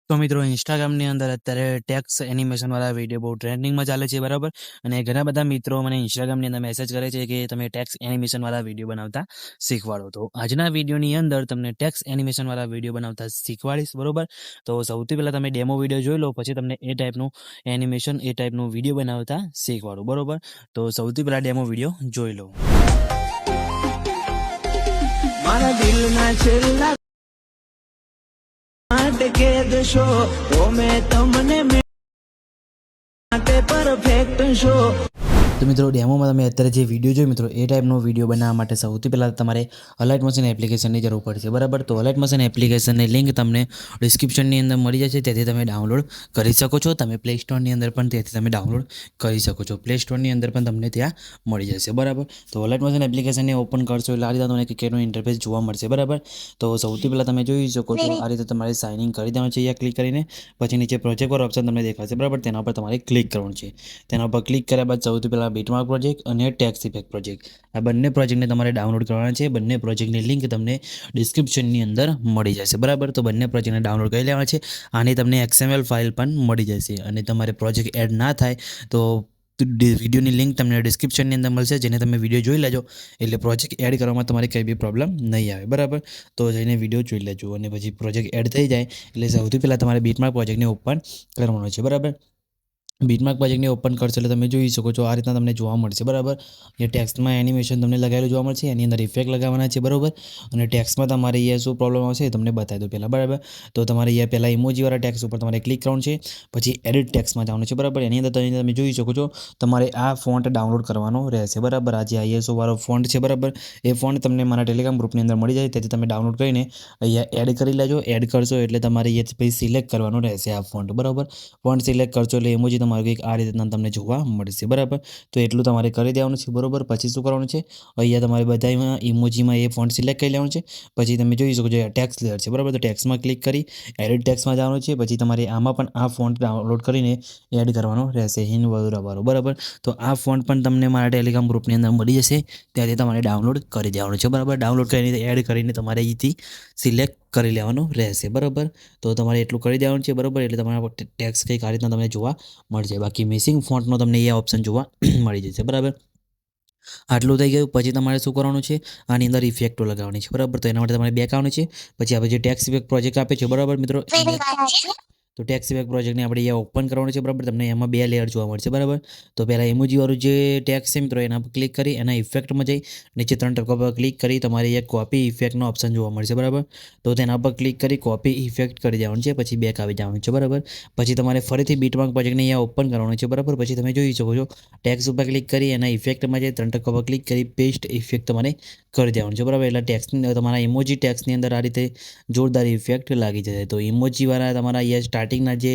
તો મિત્રો ઇન્સ્ટાગ્રામની અંદર અત્યારે ટેક્સ એનિમેશનવાળા વિડીયો બહુ ટ્રેન્ડિંગમાં ચાલે છે, બરાબર. અને ઘણા બધા મિત્રો મને ઇન્સ્ટાગ્રામની અંદર મેસેજ કરે છે કે તમે ટેક્સ એનિમેશનવાળા વિડીયો બનાવતા શીખવાડો. તો આજના વિડીયોની અંદર તમને ટેક્સ એનિમેશનવાળા વિડીયો બનાવતા શીખવાડીશ, બરોબર. તો સૌથી પહેલાં તમે ડેમો વિડીયો જોઈ લો, પછી તમને એ ટાઈપનું એનિમેશન, એ ટાઈપનું વિડીયો બનાવતા શીખવાડું, બરોબર. તો સૌથી પહેલાં ડેમો વિડીયો જોઈ લો. મારા દિલના છેલ્લા માટે કે દશો તો મેં તમને માટે પરફેક્ટ શો. તો મિત્રો ડેમોમાં તમે અત્યારે જે વિડીયો જોઈ મિત્રો, એ ટાઈપનો વિડીયો બનાવવા માટે સૌથી પહેલાં તમારે અલાઇટ મશીન એપ્લિકેશનની જરૂર પડશે, બરાબર. તો અલાઇટ મશીન એપ્લિકેશનની લિંક તમને ડિસ્ક્રિપ્શનની અંદર મળી જશે, તેથી તમે ડાઉનલોડ કરી શકો છો. તમે પ્લે સ્ટોરની અંદર પણ તેથી તમે ડાઉનલોડ કરી શકો છો. પ્લે સ્ટોરની અંદર પણ તમને ત્યાં મળી જશે, બરાબર. તો અલાઇટ મશીન એપ્લિકેશનને ઓપન કરશો એટલે આ રીતે તમને ક્રિકેટનું ઇન્ટરફેસ જોવા મળશે, બરાબર. તો સૌથી પહેલાં તમે જોઈ શકો છો આ રીતે તમારે સાઇન ઇન કરી દેવાનું છે અહીંયા ક્લિક કરીને. પછી નીચે પ્રોજેક્ટ પર ઓપ્શન તમને દેખાશે, બરાબર. તેના પર તમારે ક્લિક કરવાનું છે. તેના પર ક્લિક કર્યા બાદ સૌથી પહેલાં બીટમાર્ક પ્રોજેક્ટ અને ટેક્સ ઇફેક્ટ પ્રોજેક્ટ, આ બંને પ્રોજેક્ટને તમારે ડાઉનલોડ કરવાના છે. બંને પ્રોજેક્ટની લિંક તમને ડિસ્ક્રિપ્શનની અંદર મળી જશે, બરાબર. તો બંને પ્રોજેક્ટને ડાઉનલોડ કરી લેવાના છે. આની તમને XML ફાઇલ પણ મળી જશે. અને તમારે પ્રોજેક્ટ એડ ના થાય તો વિડીયોની લિંક તમને ડિસ્ક્રિપ્શનની અંદર મળશે, જેને તમે વિડીયો જોઈ લેજો, એટલે પ્રોજેક્ટ એડ કરવામાં તમારે કંઈ બી પ્રોબ્લેમ નહીં આવે, બરાબર. તો જઈને વિડીયો જોઈ લેજો. અને પછી પ્રોજેક્ટ એડ થઈ જાય એટલે સૌથી પહેલાં તમારે બીટમાર્ક પ્રોજેક્ટને ઓપન કરવાનો છે, બરાબર. બીટમાર્ક પ્રોજેક્ટને ઓપન કરશો એટલે તમે જોઈ શકો છો આ રીતના તમને જોવા મળશે, બરાબર. એ ટેક્સ્ટમાં એનિમેશન તમને લગાવેલું જોવા મળશે, એની અંદર ઇફેક્ટ લગાવવાના છે, બરાબર. અને ટેક્સ્ટમાં તમારે અહીંયા શું પ્રોબ્લેમ આવશે એ તમને બતાવી દો પહેલાં, બરાબર. તો તમારે અહીંયા પહેલાં ઇમોજીવાળા ટેક્સ્ટ ઉપર તમારે ક્લિક કરવાનું છે. પછી એડિટ ટેક્સ્ટમાં જવાનું છે, બરાબર. એની અંદર તમે જોઈ શકો છો તમારે આ ફોન્ટ ડાઉનલોડ કરવાનો રહેશે, બરાબર. આ જે ISO વાળો ફોન્ટ છે, બરાબર, એ ફોન્ટ તમને મારા ટેલિગ્રામ ગ્રુપની અંદર મળી જાય, તેથી તમે ડાઉનલોડ કરીને અહીંયા એડ કરી લેજો. એડ કરશો એટલે તમારે અહીંયા પછી સિલેક્ટ કરવાનું રહેશે આ ફોન્ટ, બરાબર. ફોન્ટ સિલેક્ટ કરશો એટલે ઇમોજી તમારું કંઈક આ રીતના તમને જોવા મળશે, બરાબર. તો એટલું તમારે કરી દેવાનું છે, બરાબર. પછી શું કરવાનું છે, અહીંયા તમારે બધામાં ઇમોજીમાં એ ફોન્ટ સિલેક્ટ કરી લેવાનું છે. પછી તમે જોઈ શકો છો ટેક્સ લેયર છે, બરાબર. તો ટેક્સમાં ક્લિક કરી એડિટ ટેક્સમાં જવાનું છે. પછી તમારે આમાં પણ આ ફોન્ટ ડાઉનલોડ કરીને એડ કરવાનો રહેશે, હિન વગેરે, બરાબર. તો આ ફોન્ટ પણ તમને મારા ટેલિગ્રામ ગ્રુપની અંદર મળી જશે, ત્યાંથી તમારે ડાઉનલોડ કરી દેવાનું છે, બરાબર. ડાઉનલોડ કરીને એડ કરીને તમારે અહીંથી સિલેક્ટ કરી લેવાનું રહેશે, બરાબર. તો તમારે એટલું કરી દેવાનું છે, બરાબર. એટલે તમારા ટેક્સ કંઈક આ રીતના તમને જોવા મળશે. બાકી મિસિંગ ફોન્ટનો તમને એ ઓપ્શન જોવા મળી જશે, બરાબર. આટલું થઈ ગયું. પછી તમારે શું કરવાનું છે, આની અંદર ઇફેક્ટો લગાવવાની છે, બરાબર. તો એના માટે તમારે બેક આવવાનું છે. પછી આપણે જે ટેક્સ ઇફેક્ટ પ્રોજેક્ટ આપે છે, બરાબર મિત્રો, તો ટેક્સ ઇફેક્ટ પ્રોજેક્ટને આપણે અહીંયા ઓપન કરવાનું છે, બરાબર. તમને એમાં 2 લેયર જોવા મળશે, બરાબર. તો પહેલાં ઇમોજીવાળું જે ટેક્સ છે મિત્રો એના પર ક્લિક કરી એના ઇફેક્ટમાં જઈ નીચે 3 ટકા પર ક્લિક કરી તમારે એક કોપી ઇફેક્ટનો ઓપ્શન જોવા મળશે, બરાબર. તો તેના પર ક્લિક કરી કોપી ઇફેક્ટ કરી દેવાનું છે. પછી બેક આવી જવાનું છે, બરાબર. પછી તમારે ફરીથી બીટમાર્ક પ્રોજેક્ટને અહીંયા ઓપન કરવાનું છે, બરાબર. પછી તમે જોઈ શકો છો ટેક્સ ઉપર ક્લિક કરી એના ઇફેક્ટમાં જઈ 3 ટકા પર ક્લિક કરી પેસ્ટ ઇફેક્ટ તમારે કરી દેવાનું છે, બરાબર. એટલે ટેક્સની તમારા ઇમોજી ટેક્સની અંદર આ રીતે જોરદાર ઇફેક્ટ લાગી જશે. તો ઇમોજીવાળા તમારા અહીંયા સ્ટાર્ટિંગના જે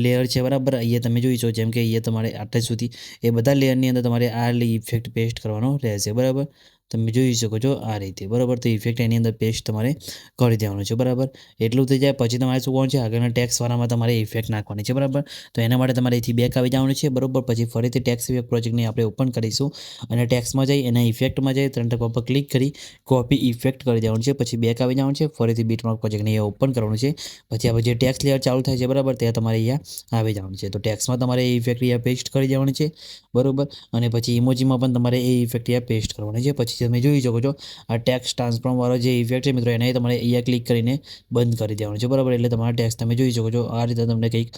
લેયર છે, બરાબર, અહીંયા તમે જોઈ શકો, જેમ કે અહીંયા તમારે આટલા સુધી એ બધા લેયરની અંદર તમારે આ ઇફેક્ટ પેસ્ટ કરવાનો રહેશે, બરાબર. તમે જોઈ શકો છો આ રીતે, બરાબર. તો ઇફેક્ટ એની અંદર પેસ્ટ તમારે કરી દેવાનું છે, બરાબર. એટલું થઈ જાય પછી તમારે શું કરવાનું છે, આગળના ટેક્સવાળામાં તમારે ઇફેક્ટ નાખવાની છે, બરાબર. તો એના માટે તમારે અહીંથી બેક આવી જવાનું છે, બરાબર. પછી ફરીથી ટેક્સ ઇફેક્ટ પ્રોજેક્ટને આપણે ઓપન કરીશું અને ટેક્સમાં જઈ એના ઇફેક્ટમાં જઈ 3 ટકા પર ક્લિક કરી કોપી ઇફેક્ટ કરી દેવાનું છે. પછી બેક આવી જવાનું છે, ફરીથી બીટમાર્ક પ્રોજેક્ટને એ ઓપન કરવાનું છે. પછી આપણે જે ટેક્સ લેયર ચાલુ થાય છે, બરાબર, ત્યાં તમારે અહીંયા આવી જવાનું છે. તો ટેક્સમાં તમારે એ ઇફેક્ટ અહીંયા પેસ્ટ કરી દેવાની છે, બરાબર. અને પછી ઇમોજીમાં પણ તમારે એ ઇફેક્ટ અહીંયા પેસ્ટ કરવાની છે. પછી તમે જોઈ શકો છો આ ટેક્સ ટ્રાન્સફોર્મ વાળો જે ઇફેક્ટ છે મિત્રો, એને તમારે અહીંયા ક્લિક કરીને બંધ કરી દેવાનું છે, બરાબર. એટલે તમારા ટેક્સ તમે જોઈ શકો છો આ રીતે તમને કંઈક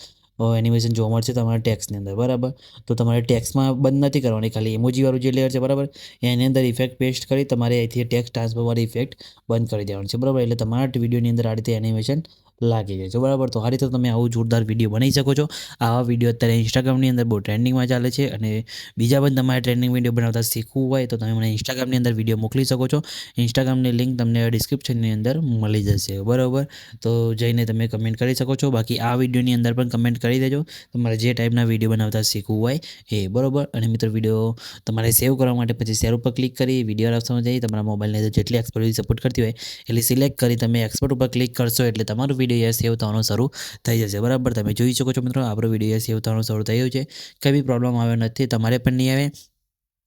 એનિમેશન જોવા મળશે તમારા ટેક્સની અંદર, બરાબર. તો તમારે ટેક્સમાં બંધ નથી કરવાની, ખાલી ઇમોજીવાળું જે લેયર છે, બરાબર, એની અંદર ઇફેક્ટ પેસ્ટ કરી તમારે અહીંથી ટેક્સ ટ્રાન્સફોર્મ વાળી ઇફેક્ટ બંધ કરી દેવાનું છે, બરાબર. એટલે તમારા વિડીયોની અંદર આ રીતે એનિમેશન લાગી જાય છે, બરાબર. તો આ રીતે તમે આવું જોરદાર વિડીયો બનાવી શકો છો. આવા વિડીયો અત્યારે ઇન્સ્ટાગ્રામની અંદર બહુ ટ્રેન્ડિંગમાં ચાલે છે. અને બીજા પણ તમારે ટ્રેન્ડિંગ વિડીયો બનાવતા શીખવું હોય તો તમે મને ઇન્સ્ટાગ્રામની અંદર વિડીયો મોકલી શકો છો. ઇન્સ્ટાગ્રામની લિંક તમને ડિસ્ક્રિપ્શનની અંદર મળી જશે, બરાબર. તો જઈને તમે કમેન્ટ કરી શકો છો. બાકી આ વિડીયોની અંદર પણ કમેન્ટ કરી દેજો તમારે જે ટાઈપના વિડીયો બનાવતા શીખવું હોય એ, બરાબર. અને મિત્રો વિડીયો તમારે સેવ કરવા માટે પછી શેર ઉપર ક્લિક કરી વિડીયો ઓપ્શનમાં જઈ તમારા મોબાઈલને જેટલી એક્સપર્ટ સપોર્ટ કરતી હોય એટલે સિલેક્ટ કરી તમે એક્સપર્ટ ઉપર ક્લિક કરશો એટલે તમારું વિડીયો સેવ થવાનું શરૂ થઈ જશે, બરાબર. તમે જોઈ શકો છો મિત્રો આપણો વિડીયો સેવ થવાનું શરૂ થયું છે. કંઈ બી પ્રોબ્લેમ આવ્યો નથી, તમારે પણ નહીં આવે.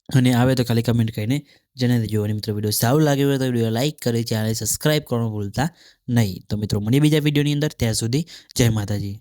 અને આવે તો ખાલી કમેન્ટ કરીને જણાવી દેજો. અને મિત્રો વિડીયો સારું લાગ્યો હોય તો વિડીયો લાઇક કરી ચેનલ સબસ્ક્રાઈબ કરવાનું ભૂલતા નહીં. તો મિત્રો મળીએ બીજા વિડીયોની અંદર. ત્યાં સુધી જય માતાજી.